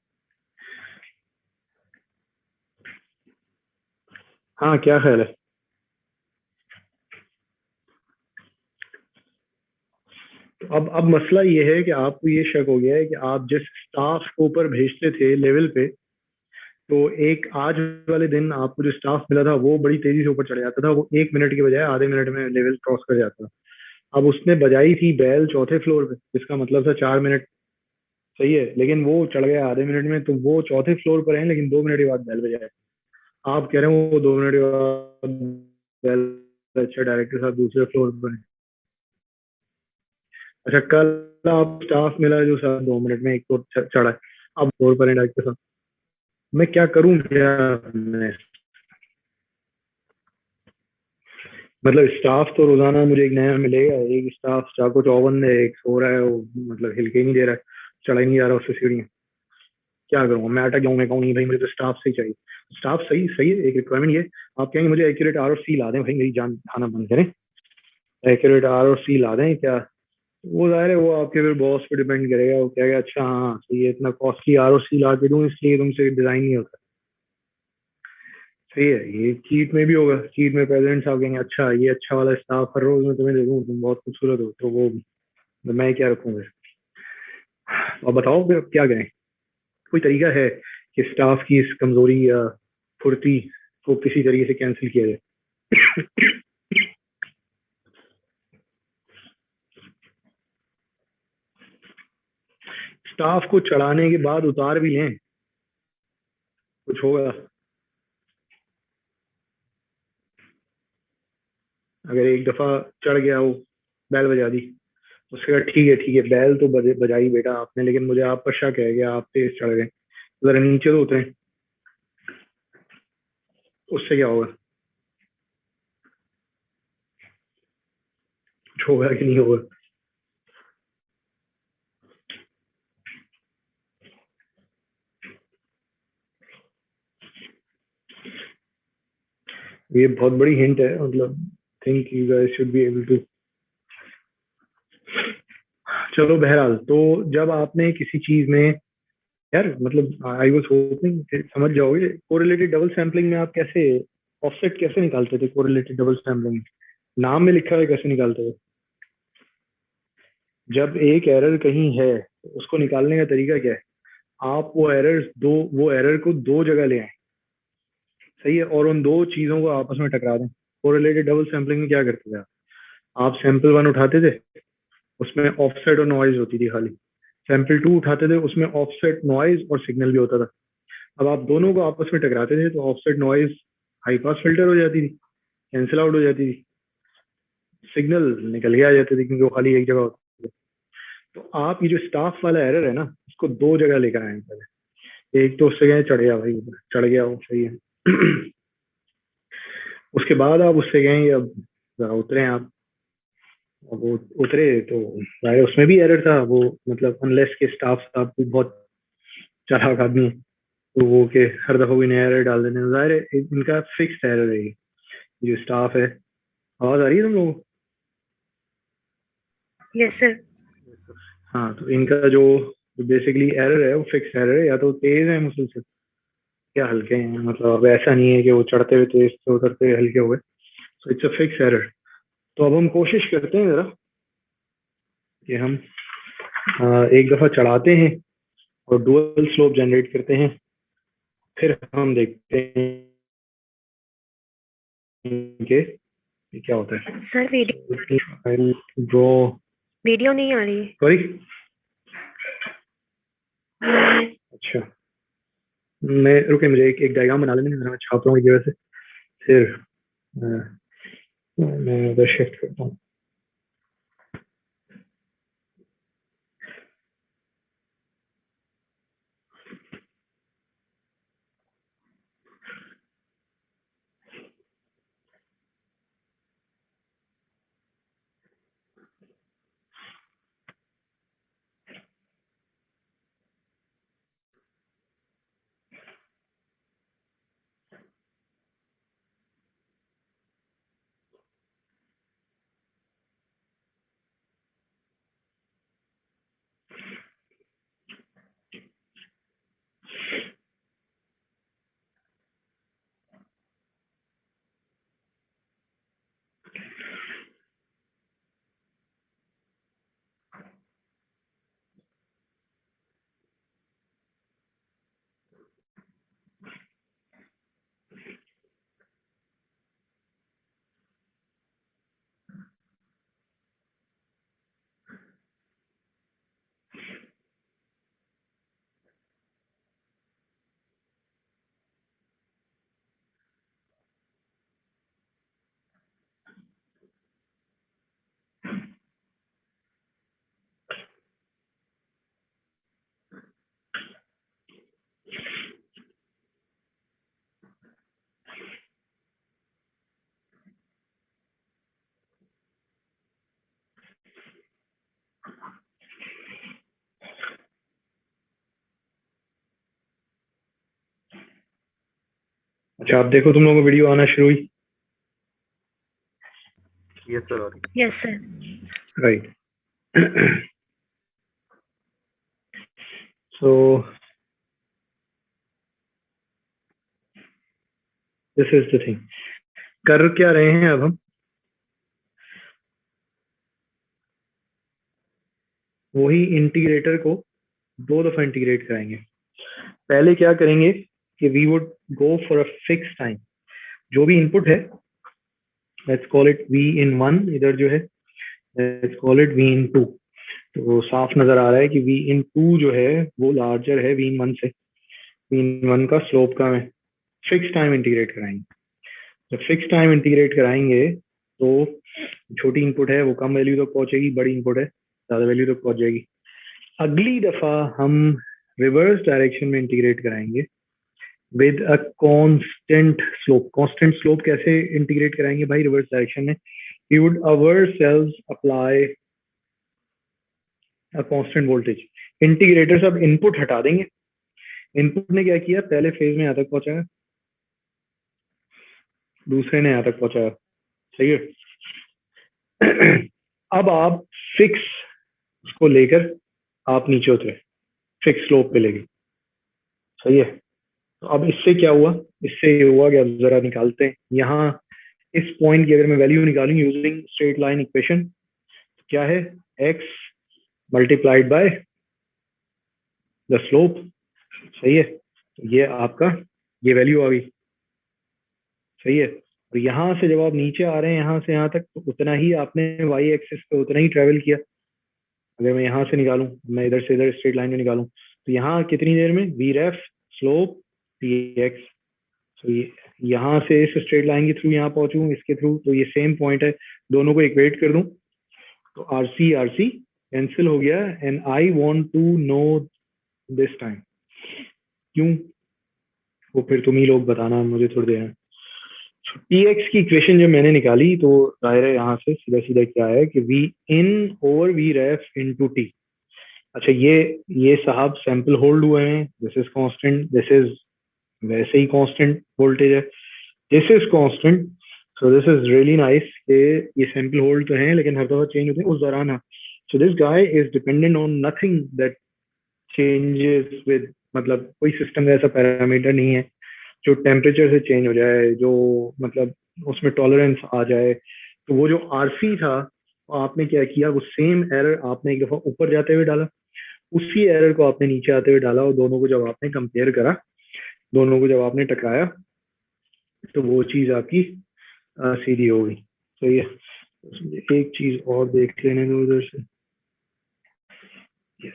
हाँ क्या ख्याल है? तो अब मसला ये है कि आपको ये शक हो गया है कि आप जिस स्टाफ को ऊपर भेजते थे लेवल पे, तो एक आज वाले दिन आपको जो स्टाफ मिला था वो बड़ी तेजी से ऊपर चढ़ जाता था. वो 1 मिनट के बजाय आधे मिनट में लेवल क्रॉस कर जाता था. अब उसने बजाई थी बैल चौथे फ्लोर पे, जिसका मतलब था 4 मिनट. सही है, लेकिन वो चढ़ गया आधे मिनट में, तो वो चौथे फ्लोर पर है लेकिन 2 मिनट के बाद बैल बजाए. आप कह रहे हो वो 2 मिनट के बाद बैल, अच्छा डायरेक्टर साहब दूसरे फ्लोर पर है. अच्छा कल आप स्टाफ मिला जो सर 2 मिनट में एक फ्लोर चढ़ा है, अब फ्लोर पर है डायरेक्टर साहब. मैं क्या करूं क्या? मैं मतलब स्टाफ तो रोजाना मुझे एक नया मिलेगा. एक स्टाफ चाको चौवन है, एक सो रहा है, वो मतलब हिल के ही नहीं दे रहा है, चढ़ा ही नहीं जा रहा उससे सीढ़ियाँ. क्या करूंगा मैं? अटक जाऊँ? मैं कहूँ नहीं भाई मुझे तो स्टाफ से ही चाहिए. स्टाफ सही सही है, एक रिक्वायरमेंट ये आप कहेंगे मुझे एक्यूरेट आर और सी ला दें. भाई मेरी जान खाना बंद करें, एक्यूरेट आर और सी ला दें क्या? वो जाहिर है वो आपके फिर बॉस पे डिपेंड करेगा. वो कहेगा अच्छा हाँ सही है, इतना कॉस्टली आर और सी ला के दूँ इसलिए तुमसे डिजाइन नहीं होता. सही है, ये कीट में भी होगा. कीट में प्रेसिडेंट साहब कहेंगे अच्छा ये अच्छा वाला स्टाफ हर रोज मैं तुम्हें दे दूँ, तुम बहुत खूबसूरत हो, तो वो तो मैं क्या रखूँ फिर? अब बताओ फिर क्या करें? कोई तरीका है कि स्टाफ की इस कमजोरी या फुर्ती को किसी तरीके से कैंसिल किया जाए? स्टाफ को चढ़ाने के बाद उतार भी लें, कुछ होगा? अगर एक दफा चढ़ गया वो, बैल बजा दी, उसके बाद ठीक है बैल तो बजाई बेटा आपने, लेकिन मुझे आप पर शक है कि आप तेज चढ़ गए, जरा नीचे तो उतरे. उससे क्या होगा? कुछ होगा कि नहीं होगा? ये बहुत बड़ी हिंट है, मतलब think you guys should be able to. चलो बहरहाल, तो जब आपने किसी चीज में, यार मतलब आई वाज होपिंग समझ जाओगे, कोरिलेटेड डबल सैम्पलिंग में आप कैसे ऑफसेट कैसे निकालते थे? कोरिलेटेड डबल सैम्पलिंग में नाम में लिखा है कैसे निकालते थे? जब एक एरर कहीं है तो उसको निकालने का तरीका क्या है? आप वो एरर को दो जगह ले आए, सही है, और उन दो चीजों को आपस में टकरा दें। कोरिलेटेड डबल सैम्पलिंग में क्या करते थे आप सैंपल वन उठाते थे, उसमें ऑफसेट और नॉइज होती थी खाली। सैंपल टू उठाते थे, उसमें ऑफसेट नॉइज और सिग्नल भी होता था। अब आप दोनों को आपस में टकराते थे तो offset noise high pass filter हो जाती थी, कैंसिल आउट हो जाती थी, सिग्नल निकल के आ जाते थे क्योंकि वो खाली एक जगह होता था। तो आप ये जो स्टाफ वाला एरर है ना, उसको दो जगह लेकर आए पहले। एक तो उससे गए चढ़ गया भाई ऊपर, चढ़ गया वो, सही है। उसके बाद आप उससे गए अब जरा उतरे आप। अब वो उतरे तो भाई उसमें भी एरर था वो, मतलब अनलेस के स्टाफ साहब भी बहुत चालाक आदमी है, तो वो के हर दफा कोई नया एरर डाल देने, जाहिर है इनका फिक्स्ड एरर है ये। जो स्टाफ है, आवाज आ रही है तुम लोगों को? Yes, sir. Yes, sir. हाँ, तो इनका जो बेसिकली एरर है वो फिक्स एरर है, या तो तेज है मुसलसल या हल्के हैं। मतलब अब ऐसा नहीं है कि वो चढ़ते हुए तेज थे उतरते हुए हल्के हो गए। So it's a fix error. तो अब हम कोशिश करते हैं जरा कि हम एक दफा चढ़ाते हैं और डुअल स्लोप जनरेट करते हैं, फिर हम देखते हैं कि ये क्या होता है। Sir, ड्रॉ, video नहीं आ रही है। सॉरी, नहीं, अच्छा, मैं रुके, मुझे एक डायग्राम बना लेने में, मैं छाप रहा हूँ एक जगह से, फिर मैं उधर शिफ्ट करता हूँ। अच्छा, आप देखो, तुम लोगों को वीडियो आना शुरू हुई? Yes, sir. Ari. yes, sir. Right. So this is the thing. कर क्या रहे हैं अब हम? वही इंटीग्रेटर को दो दफा इंटीग्रेट कराएंगे। पहले क्या करेंगे कि we would go for a fix time. जो भी इनपुट है, let's call it V in one, इधर जो है let's call it V in two. तो साफ नजर आ रहा है कि वी इन टू जो है वो लार्जर है वी इन वन से। वी इन वन का स्लोप कम है। फिक्स टाइम इंटीग्रेट कराएंगे। जब फिक्स टाइम इंटीग्रेट कराएंगे तो छोटी इनपुट है वो कम वैल्यू तक पहुंचेगी, बड़ी इनपुट है ज्यादा वैल्यू तक पहुंच जाएगी। अगली दफा हम रिवर्स डायरेक्शन में इंटीग्रेट कराएंगे with a constant slope. Constant slope कैसे इंटीग्रेट कराएंगे भाई रिवर्स डायरेक्शन में? We would ourselves apply a constant voltage. Integrator सब इनपुट हटा देंगे। इनपुट ने क्या किया, पहले फेज में यहाँ तक पहुंचाया, दूसरे ने यहाँ तक पहुंचाया, सही है। अब आप फिक्स उसको लेकर आप नीचे उतरे, फिक्स स्लोप पे लेके, सही है। तो अब इससे क्या हुआ, इससे ये हुआ कि अब जरा निकालते हैं यहाँ इस पॉइंट की अगर मैं वैल्यू निकालूं यूजिंग स्ट्रेट लाइन इक्वेशन, क्या है, x multiplied by the slope, सही है। तो ये आपका ये वैल्यू आ गई, सही है। और यहाँ से जब आप नीचे आ रहे हैं यहाँ से यहाँ तक, तो उतना ही आपने y एक्सिस पे उतना ही ट्रेवल किया। अगर मैं यहाँ से निकालूं, मैं इधर से इधर स्ट्रेट लाइन में निकालूं, तो यहाँ कितनी देर में v रेफ स्लोप px, तो ये यहाँ से इस स्ट्रेट लाइन के थ्रू यहाँ पहुंचूं इसके थ्रू, तो ये सेम पॉइंट है, दोनों को इक्वेट कर दूं तो आरसी आरसी कैंसिल हो गया। And I want to know this time, क्यों, वो फिर तुम ही लोग बताना, मुझे थोड़ी देर है। px की इक्वेशन जब मैंने निकाली तो जाहिर है यहाँ से सीधा सीधा क्या है कि v in over v ref into t। अच्छा ये साहब सैंपल होल्ड हुए हैं, this is constant, this is वैसे ही कांस्टेंट वोल्टेज है, this is constant. So this is really nice कि ये सैंपल होल्ड तो हैं लेकिन हर दफा चेंज होते हैं उस दौरान। हाँ, so this guy is dependent on nothing that changes with, मतलब कोई सिस्टम ऐसा पैरामीटर नहीं है जो टेम्परेचर से चेंज हो जाए, जो मतलब उसमें टॉलरेंस आ जाए। तो वो जो आरसी था, आपने क्या किया, वो सेम एरर आपने एक दफा ऊपर जाते हुए डाला, उसी एरर को आपने नीचे आते हुए डाला, और दोनों को जब आपने कंपेयर करा, दोनों को जब आपने टकराया, तो वो चीज आपकी सीधी हो गई। तो ये एक चीज और देख लेने दो उधर से। यस,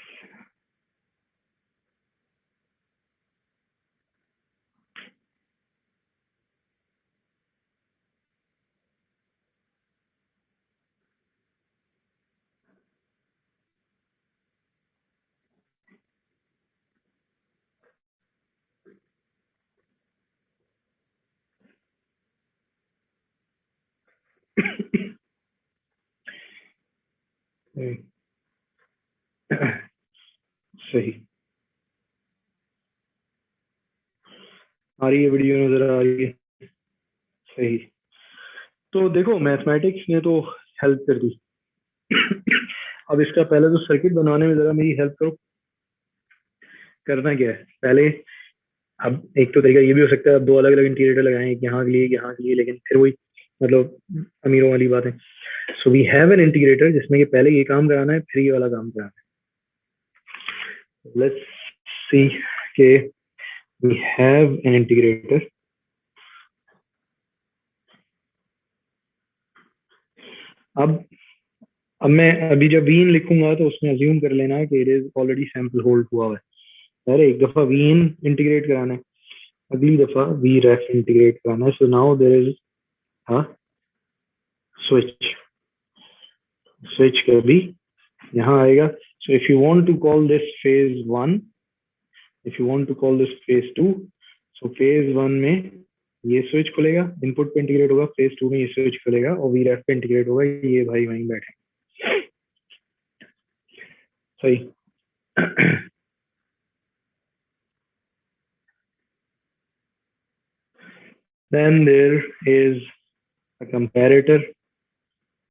सही आ रही है वीडियो, नजर आ रही है, सही। तो देखो मैथमेटिक्स ने तो हेल्प कर दी। अब इसका पहले तो सर्किट बनवाने में जरा मेरी हेल्प करो। करना क्या है पहले, अब एक तो तरीका ये भी हो सकता है अब दो अलग अलग इंटीग्रेटर लगाएं, एक यहाँ के लिए एक यहाँ के लिए, लेकिन फिर वही मतलब अमीरों वाली बात है। So we have an integrator जिसमें कि पहले ये काम कराना है फिर ये वाला काम कराना है। लेट्स सी के वी हैव एन इंटीग्रेटर। अब मैं अभी जब वीन लिखूंगा तो उसमें अज्यूम कर लेना कि it is already sample hold हुआ हुआ है। अरे एक दफा वीन इंटीग्रेट कराना है, अगली दफा वी रेफ इंटीग्रेट कराना है। So now there is switch, switch कभी यहाँ आएगा। So if you want to call this phase one, if you want to call this phase two, so phase one में ये स्विच खुलेगा, इनपुट पे integrate होगा, फेज टू में ये स्विच खुलेगा और वी रेफ पे इंटीग्रेट होगा, ये भाई वहीं बैठे, सही। Then there is a comparator